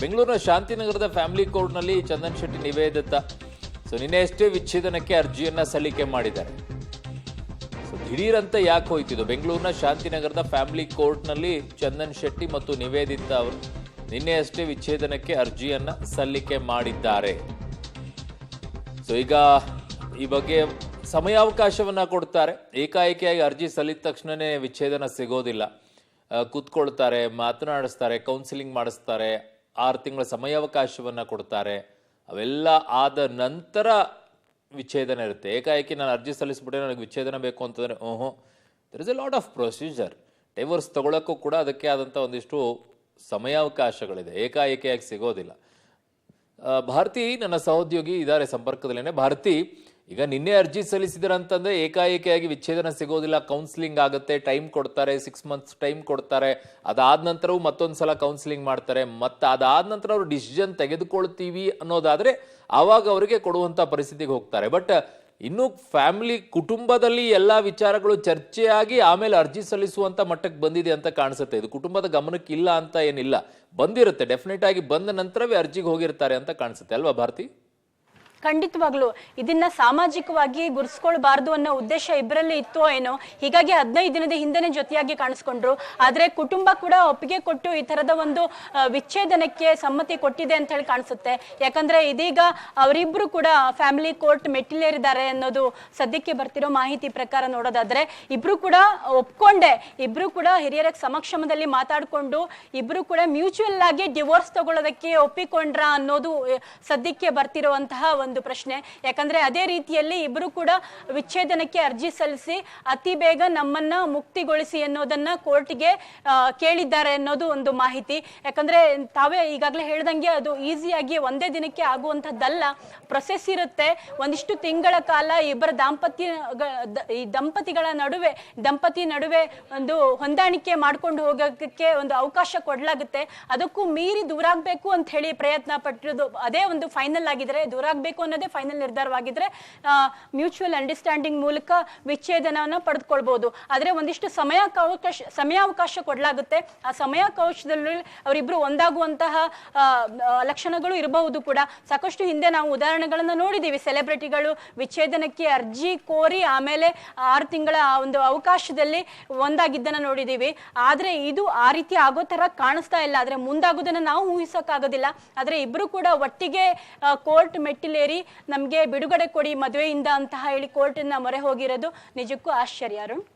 ಬೆಂಗಳೂರಿನ ಶಾಂತಿನಗರದ ಫ್ಯಾಮಿಲಿ ಕೋರ್ಟ್ನಲ್ಲಿ ಚಂದನ್ ಶೆಟ್ಟಿ ನಿವೇದಿತ ನಿನ್ನೆಯಷ್ಟೇ ವಿಚ್ಛೇದನಕ್ಕೆ ಅರ್ಜಿಯನ್ನ ಸಲ್ಲಿಕೆ ಮಾಡಿದ್ದಾರೆ. ದಿಢೀರಂತ ಯಾಕೆ ಹೋಯ್ತಿದ್ದು? ಬೆಂಗಳೂರಿನ ಶಾಂತಿನಗರದ ಫ್ಯಾಮಿಲಿ ಕೋರ್ಟ್ನಲ್ಲಿ ಚಂದನ್ ಶೆಟ್ಟಿ ಮತ್ತು ನಿವೇದಿತ ಅವರು ನಿನ್ನೆಯಷ್ಟೇ ವಿಚ್ಛೇದನಕ್ಕೆ ಅರ್ಜಿಯನ್ನ ಸಲ್ಲಿಕೆ ಮಾಡಿದ್ದಾರೆ. ಈಗ ಈ ಬಗ್ಗೆ ಸಮಯಾವಕಾಶವನ್ನ ಕೊಡ್ತಾರೆ. ಏಕಾಏಕಿಯಾಗಿ ಅರ್ಜಿ ಸಲ್ಲಿದ ತಕ್ಷಣನೇ ವಿಚ್ಛೇದನ ಸಿಗೋದಿಲ್ಲ. ಕೂತ್ಕೊಳ್ತಾರೆ, ಮಾತನಾಡಿಸ್ತಾರೆ, ಕೌನ್ಸಿಲಿಂಗ್ ಮಾಡಿಸ್ತಾರೆ, 6 ತಿಂಗಳ ಸಮಯಾವಕಾಶವನ್ನ ಕೊಡ್ತಾರೆ. ಅವೆಲ್ಲ ಆದ ನಂತರ ವಿಚ್ಛೇದನ ಇರುತ್ತೆ. ಏಕಾಏಕಿ ನಾನು ಅರ್ಜಿ ಸಲ್ಲಿಸ್ಬಿಟ್ಟೆ ನನಗೆ ವಿಚ್ಛೇದನ ಬೇಕು ಅಂತಂದ್ರೆ there is a lot of procedure. Divorce ತಗೊಳ್ಳೋಕ್ಕೂ ಕೂಡ ಅದಕ್ಕೆ ಆದಂಥ ಒಂದಿಷ್ಟು ಸಮಯಾವಕಾಶಗಳಿದೆ. ಏಕಾಏಕಿಯಾಗಿ ಸಿಗೋದಿಲ್ಲ. ಭಾರತಿ ನನ್ನ ಸಹೋದ್ಯೋಗಿ ಇದ್ದಾರೆ ಸಂಪರ್ಕದಲ್ಲೇನೆ. ಭಾರತಿ, ಈಗ ನಿನ್ನೆ ಅರ್ಜಿ ಸಲ್ಲಿಸಿದ್ರ ಅಂತಂದ್ರೆ ಏಕಾಏಕಿಯಾಗಿ ವಿಚ್ಛೇದನ ಸಿಗೋದಿಲ್ಲ, ಕೌನ್ಸಿಲಿಂಗ್ ಆಗುತ್ತೆ, ಟೈಮ್ ಕೊಡ್ತಾರೆ, 6 ಮಂತ್ಸ್ ಟೈಮ್ ಕೊಡ್ತಾರೆ. ಅದಾದ ನಂತರವೂ ಮತ್ತೊಂದ್ಸಲ ಕೌನ್ಸಿಲಿಂಗ್ ಮಾಡ್ತಾರೆ. ಮತ್ತೆ ಅದಾದ ನಂತರ ಅವರು ಡಿಸಿಷನ್ ತೆಗೆದುಕೊಳ್ತೀವಿ ಅನ್ನೋದಾದ್ರೆ ಆವಾಗ ಅವರಿಗೆ ಕೊಡುವಂತ ಪರಿಸ್ಥಿತಿಗೆ ಹೋಗ್ತಾರೆ. ಬಟ್ ಇನ್ನು ಫ್ಯಾಮಿಲಿ ಕುಟುಂಬದಲ್ಲಿ ಎಲ್ಲಾ ವಿಚಾರಗಳು ಚರ್ಚೆಯಾಗಿ ಆಮೇಲೆ ಅರ್ಜಿ ಸಲ್ಲಿಸುವಂತ ಮಟ್ಟಕ್ಕೆ ಬಂದಿದೆ ಅಂತ ಕಾಣಿಸುತ್ತೆ. ಇದು ಕುಟುಂಬದ ಗಮನಕ್ಕೆ ಇಲ್ಲ ಅಂತ ಏನಿಲ್ಲ, ಬಂದಿರುತ್ತೆ. ಡೆಫಿನೆಟ್ ಆಗಿ ಬಂದ ನಂತರವೇ ಅರ್ಜಿಗೆ ಹೋಗಿರ್ತಾರೆ ಅಂತ ಕಾಣಿಸುತ್ತೆ ಅಲ್ವಾ ಭಾರತಿ? ಖಂಡಿತವಾಗ್ಲು ಇದನ್ನ ಸಾಮಾಜಿಕವಾಗಿ ಗುರ್ಸ್ಕೊಳ್ಬಾರ್ದು ಅನ್ನೋ ಉದ್ದೇಶ ಇಬ್ಬರಲ್ಲಿ ಇತ್ತೋ ಏನೋ, ಹೀಗಾಗಿ 15 ದಿನದ ಹಿಂದೆನೆ ಜೊತೆಯಾಗಿ ಕಾಣಿಸ್ಕೊಂಡ್ರು. ಆದ್ರೆ ಕುಟುಂಬ ಕೂಡ ಒಪ್ಪಿಗೆ ಕೊಟ್ಟು ಈ ತರದ ಒಂದು ವಿಚ್ಛೇದನಕ್ಕೆ ಸಮ್ಮತಿ ಕೊಟ್ಟಿದೆ ಅಂತ ಹೇಳಿ ಕಾಣಿಸುತ್ತೆ. ಯಾಕಂದ್ರೆ ಇದೀಗ ಅವರಿಬ್ರು ಕೂಡ ಫ್ಯಾಮಿಲಿ ಕೋರ್ಟ್ ಮೆಟ್ಟಿಲೇರಿದ್ದಾರೆ ಅನ್ನೋದು ಸದ್ಯಕ್ಕೆ ಬರ್ತಿರೋ ಮಾಹಿತಿ ಪ್ರಕಾರ ನೋಡೋದಾದ್ರೆ, ಇಬ್ರು ಕೂಡ ಒಪ್ಕೊಂಡೆ, ಇಬ್ರು ಕೂಡ ಹಿರಿಯರ ಸಮಕ್ಷಮದಲ್ಲಿ ಮಾತಾಡ್ಕೊಂಡು ಇಬ್ರು ಕೂಡ ಮ್ಯೂಚುವಲ್ ಆಗಿ ಡಿವೋರ್ಸ್ ತಗೊಳ್ಳೋದಕ್ಕೆ ಒಪ್ಪಿಕೊಂಡ್ರ ಅನ್ನೋದು ಸದ್ಯಕ್ಕೆ ಬರ್ತಿರುವಂತಹ ಒಂದು ಪ್ರಶ್ನೆ. ಯಾಕಂದ್ರೆ ಅದೇ ರೀತಿಯಲ್ಲಿ ಇಬ್ರು ಕೂಡ ವಿಚ್ಛೇದನಕ್ಕೆ ಅರ್ಜಿ ಸಲ್ಲಿಸಿ ಅತಿ ಬೇಗ ನಮ್ಮನ್ನ ಮುಕ್ತಿಗೊಳಿಸಿ ಅನ್ನೋದನ್ನ ಕೋರ್ಟ್ಗೆ ಕೇಳಿದ್ದಾರೆ ಅನ್ನೋದು ಒಂದು ಮಾಹಿತಿ. ಯಾಕಂದ್ರೆ ತಾವೇ ಈಗಾಗಲೇ ಹೇಳ್ದಂಗೆ ಅದು ಈಸಿಯಾಗಿ ಒಂದೇ ದಿನಕ್ಕೆ ಆಗುವಂತದ್ದಲ್ಲ, ಪ್ರೊಸೆಸ್ ಇರುತ್ತೆ. ಒಂದಿಷ್ಟು ತಿಂಗಳ ಕಾಲ ಇಬ್ಬರ ದಂಪತಿ ನಡುವೆ ಒಂದು ಹೊಂದಾಣಿಕೆ ಮಾಡ್ಕೊಂಡು ಹೋಗೋಕ್ಕೆ ಒಂದು ಅವಕಾಶ ಕೊಡ್ಲಾಗುತ್ತೆ. ಅದಕ್ಕೂ ಮೀರಿ ದೂರಾಗಬೇಕು ಅಂತ ಹೇಳಿ ಪ್ರಯತ್ನ ಪಟ್ಟಿರೋದು ಅದೇ ಒಂದು ಫೈನಲ್ ಆಗಿದ್ರೆ, ದೂರಾಗಬೇಕು ಅನ್ನೋದೇ ಫೈನಲ್ ನಿರ್ಧಾರವಾಗಿದ್ರೆ ಮ್ಯೂಚುವಲ್ ಅಂಡರ್ಸ್ಟ್ಯಾಂಡಿಂಗ್ ಮೂಲಕ ವಿಚ್ಛೇದನವನ್ನ ಪಡೆದುಕೊಳ್ಬಹುದು. ಆದ್ರೆ ಒಂದಿಷ್ಟು ಸಮಯಾವಕಾಶ ಕೊಡ್ಲಾಗುತ್ತೆ. ಆ ಸಮಯಾವಕಾಶದಲ್ಲಿ ಅವರಿಬ್ರು ಒಂದಾಗುವಂತಹ ಲಕ್ಷಣಗಳು ಇರಬಹುದು ಕೂಡ. ಸಾಕಷ್ಟು ಹಿಂದೆ ನಾವು ಉದಾಹರಣೆಗಳನ್ನ ನೋಡಿದೀವಿ. ಸೆಲೆಬ್ರಿಟಿಗಳು ವಿಚ್ಛೇದನಕ್ಕೆ ಅರ್ಜಿ ಕೋರಿ ಆಮೇಲೆ 6 ತಿಂಗಳ ಒಂದು ಅವಕಾಶದಲ್ಲಿ ಒಂದಾಗಿದ್ದನ್ನ ನೋಡಿದೀವಿ. ಆದ್ರೆ ಇದು ಆ ರೀತಿ ಆಗೋ ತರ ಕಾಣಿಸ್ತಾ ಇಲ್ಲ. ಆದ್ರೆ ಮುಂದಾಗೋದನ್ನ ನಾವು ಊಹಿಸೋಕ್ಕಾಗೋದಿಲ್ಲ. ಆದ್ರೆ ಇಬ್ರು ಕೂಡ ಒಟ್ಟಿಗೆ ಕೋರ್ಟ್ ಮೆಟ್ಟಿಲೇರಿ ನಮ್ಗೆ ಬಿಡುಗಡೆ ಕೊಡಿ ಮದುವೆಯಿಂದ ಅಂತ ಹೇಳಿ ಕೋರ್ಟ್ ಮೊರೆ ಹೋಗಿರೋದು ನಿಜಕ್ಕೂ ಆಶ್ಚರ್ಯ. ಅರುಣ್.